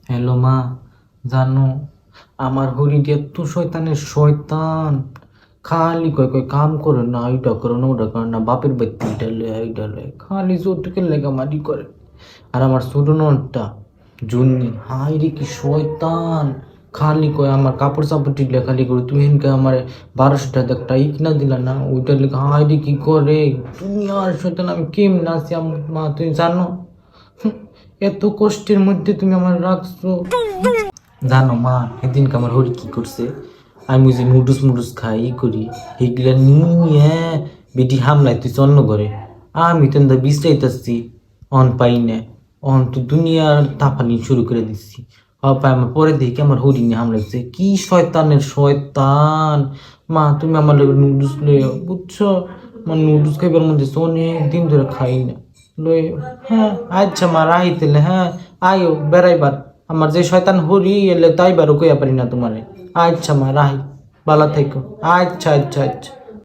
Hello মা, জানো আমার হরিটি এত শয়তানের শয়তান, খালি কয় কয় কাম করে না, ওইটা করে না, ওটা করে না, বাপের বাড়িতে এইটা লয় খালি চোটকের লেগা মাটি করে। আর আমার ছোট ননটা জুন্নি, হাই রে কি শয়তান, খালি কয় আমার কাপড় চাপড় টিকলে খালি করে তুমি হেনকে আমার 1200 টাকা একটা ই কিনা দিলা না, ওইটার লেগে হাই রে কি করে। তুমি আর শয়তান, আমি কেমন আছি মা তুমি জানো? হুঁ, এত কষ্টের মধ্যে তুমি আমার রাখছো। জানো মা, সেদিনকে আমার হরি কি করছে, আমি যে নুডলস মুডলস খাই ই করি, এগুলা নিয়ে বেটি হামলায় তুই চন্ন করে। আমি তো বিশ্রাইতেছি, অন পাই না, অন তো দুনিয়ার তাফানি শুরু করে দিচ্ছি। পাই আমার পরে দেখি আমার হরি নিয়ে হামলাইছে, কি শয়তানের শয়তান। মা তুমি আমার নুডলস লইও বুঝছো, আমার নুডলস খাইবার মধ্যে অনেক দিন ধরে খাই না, লইও। হ্যাঁ আচ্ছা মা, রাইতেলে হ্যাঁ, আয়ো বেড়াইবার। আমার যে শয়তান হরি এলে তাই বারো কইয়া পারি না তোমারে। আচ্ছা মা রাহি, বালা থাইকো। আচ্ছা আচ্ছা আচ্ছা।